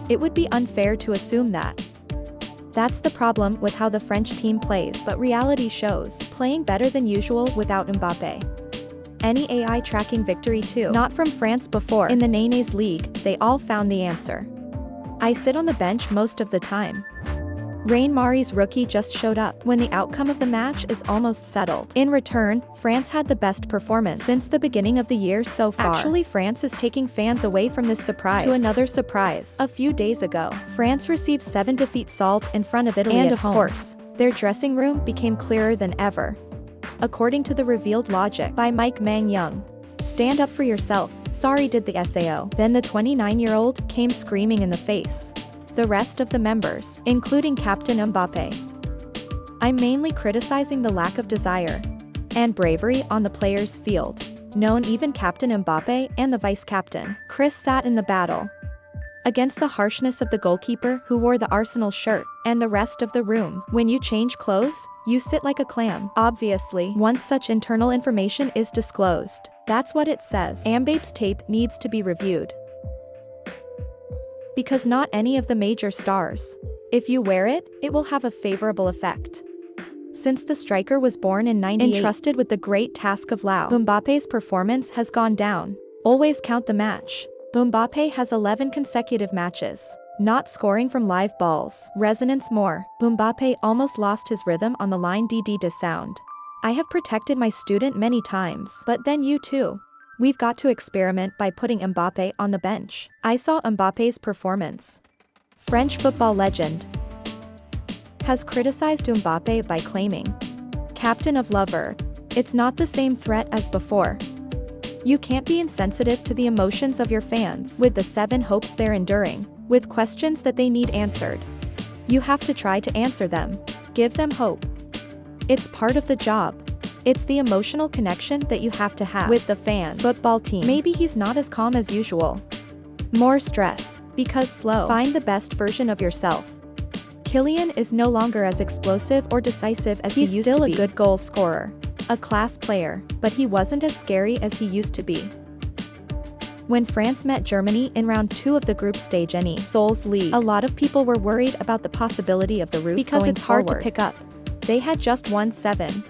It would be unfair to assume that. That's the problem with how the French team plays, but reality shows playing better than usual without Mbappé. Any AI tracking victory too? Not from France before. In the Néné's League, they all found the answer. I sit on the bench most of the time. Reine-Marie's rookie just showed up when the outcome of the match is almost settled. In return, France had the best performance since the beginning of the year so far. Actually, France is taking fans away from this surprise to another surprise. A few days ago, France received 7 defeat salt in front of Italy and of course, their dressing room became clearer than ever. According to the revealed logic by Mike Maignan. Stand up for yourself, sorry did the SAO. Then the 29-year-old came screaming in the face. The rest of the members, including Captain Mbappé. I'm mainly criticizing the lack of desire and bravery on the players' field. Known even Captain Mbappé and the vice-captain, Chris sat in the battle against the harshness of the goalkeeper who wore the Arsenal shirt, and the rest of the room. When you change clothes, you sit like a clam. Obviously, once such internal information is disclosed, that's what it says. Mbappe's tape needs to be reviewed. Because not any of the major stars. If you wear it, it will have a favorable effect. Since the striker was born in '98, entrusted with the great task of Lau, Mbappe's performance has gone down. Always count the match. Mbappé has 11 consecutive matches not scoring from live balls. Resonance more. Mbappé almost lost his rhythm on the line de sound. I have protected my student many times, but then you too. We've got to experiment by putting Mbappé on the bench. I saw Mbappé's performance. French football legend has criticized Mbappé by claiming, "Captain of lover, it's not the same threat as before. You can't be insensitive to the emotions of your fans with the 7 hopes they're enduring, with questions that they need answered. You have to try to answer them. Give them hope. It's part of the job. It's the emotional connection that you have to have with the fans." Football team. Maybe he's not as calm as usual. More stress. Because slow. Find the best version of yourself. Kylian is no longer as explosive or decisive as he used to be. He's still a good goal scorer. A class player, but he wasn't as scary as he used to be. When France met Germany in round 2 of the group stage Souls League, a lot of people were worried about the possibility of the roof because it's hard to pick up. They had just won 7.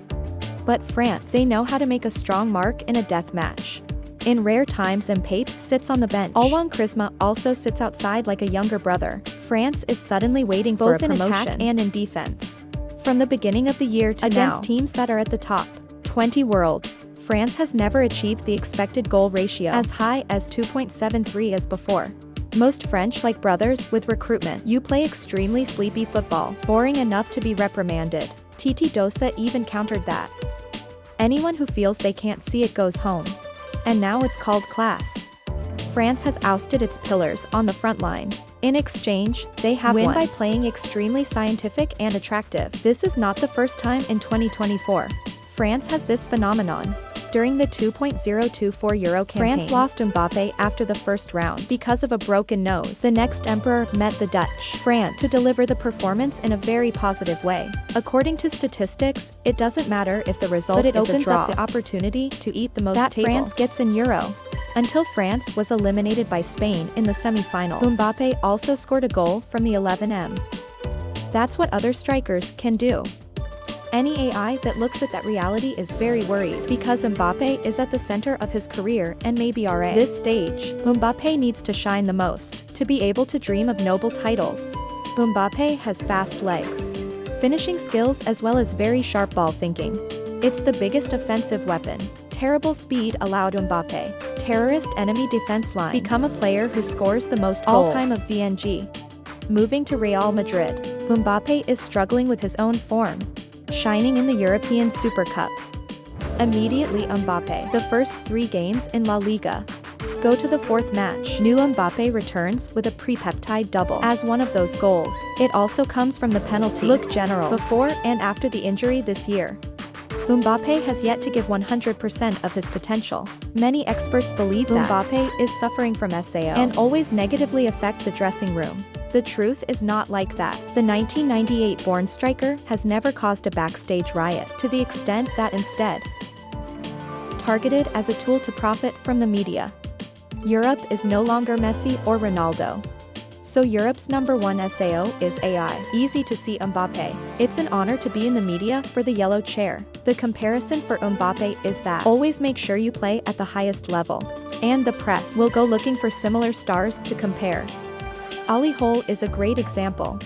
But France, they know how to make a strong mark in a death match. In rare times Mbappé sits on the bench. Alwan Krisma also sits outside like a younger brother. France is suddenly waiting for a promotion, both in attack and in defense. From the beginning of the year to now, against teams that are at the top 20 worlds, France has never achieved the expected goal ratio as high as 2.73 as before. Most French like brothers with recruitment. You play extremely sleepy football, boring enough to be reprimanded. Titi Dosa even countered that. Anyone who feels they can't see it goes home. And now it's called class. France has ousted its pillars on the front line. In exchange, they have won by playing extremely scientific and attractive. This is not the first time in 2024. France has this phenomenon. During the 2.024 Euro campaign, France lost Mbappé after the first round because of a broken nose. The next emperor met the Dutch, France, to deliver the performance in a very positive way. According to statistics, it doesn't matter if the result is a draw. But it opens up the opportunity to eat the most that table. France gets in Euro. Until France was eliminated by Spain in the semi-finals, Mbappé also scored a goal from the 11m. That's what other strikers can do. Any AI that looks at that reality is very worried because Mbappé is at the center of his career and maybe RA. This stage, Mbappé needs to shine the most to be able to dream of noble titles. Mbappé has fast legs, finishing skills as well as very sharp ball thinking. It's the biggest offensive weapon. Terrible speed allowed Mbappé, terrorist enemy defense line, become a player who scores the most all-time of VNG. Moving to Real Madrid, Mbappé is struggling with his own form, shining in the European Super Cup. Immediately Mbappé, the first 3 games in La Liga. Go to the 4th match. New Mbappé returns with a pre-peptide double as one of those goals. It also comes from the penalty look general before and after the injury this year. Mbappé has yet to give 100% of his potential. Many experts believe that Mbappé is suffering from SAO and always negatively affect the dressing room. The truth is not like that. The 1998-born striker has never caused a backstage riot, to the extent that instead targeted as a tool to profit from the media. Europe is no longer Messi or Ronaldo. So Europe's number one SAO is AI. Easy to see Mbappe. It's an honor to be in the media for the yellow chair. The comparison for Mbappe is that always make sure you play at the highest level. And the press will go looking for similar stars to compare. Ali Hole is a great example.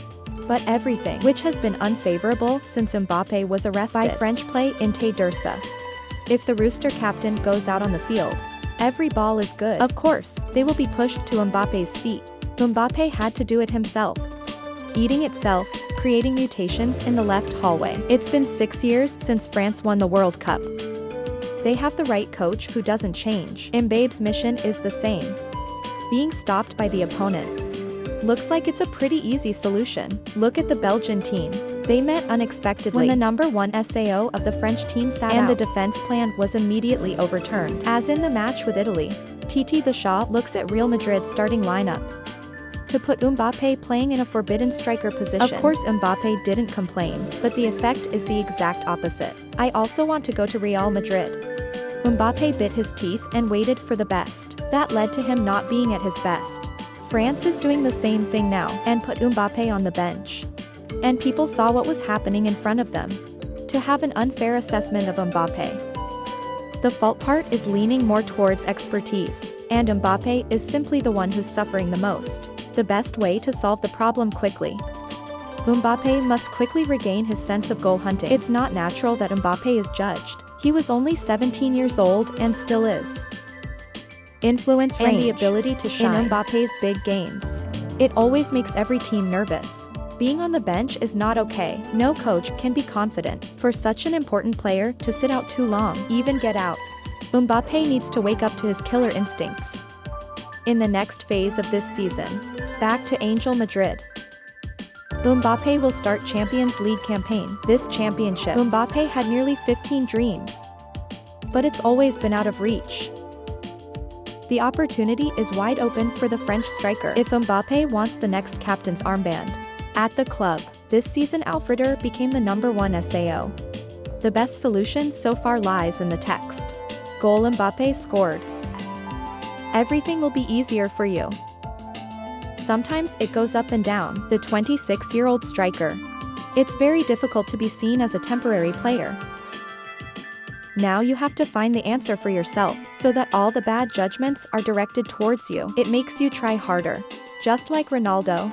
But everything which has been unfavorable since Mbappe was arrested by French play Inte Dursa. If the Rooster captain goes out on the field, every ball is good. Of course, they will be pushed to Mbappe's feet. Mbappe had to do it himself. Eating itself, creating mutations in the left hallway. It's been 6 years since France won the World Cup. They have the right coach who doesn't change. Mbappe's mission is the same. Being stopped by the opponent. Looks like it's a pretty easy solution. Look at the Belgian team. They met unexpectedly when the number one SAO of the French team sat out, and the defense plan was immediately overturned. As in the match with Italy, Titi the Shaw looks at Real Madrid's starting lineup to put Mbappe playing in a forbidden striker position. Of course Mbappe didn't complain, but the effect is the exact opposite. I also want to go to Real Madrid. Mbappe bit his teeth and waited for the best. That led to him not being at his best. France is doing the same thing now, and put Mbappe on the bench. And people saw what was happening in front of them. To have an unfair assessment of Mbappe. The fault part is leaning more towards expertise, and Mbappe is simply the one who's suffering the most. The best way to solve the problem quickly. Mbappe must quickly regain his sense of goal hunting. It's not natural that Mbappe is judged. He was only 17 years old and still is. Influence range and the ability to shine in Mbappe's big games. It always makes every team nervous. Being on the bench is not okay. No coach can be confident for such an important player to sit out too long, even get out. Mbappe needs to wake up to his killer instincts. In the next phase of this season, back to Angel Madrid. Mbappe will start Champions League campaign. This championship, Mbappe had nearly 15 dreams. But it's always been out of reach. The opportunity is wide open for the French striker if Mbappe wants the next captain's armband. At the club, this season Alfreder became the number one SAO. The best solution so far lies in the text. Goal Mbappe scored. Everything will be easier for you. Sometimes it goes up and down. The 26-year-old striker. It's very difficult to be seen as a temporary player. Now you have to find the answer for yourself, so that all the bad judgments are directed towards you. It makes you try harder. Just like Ronaldo,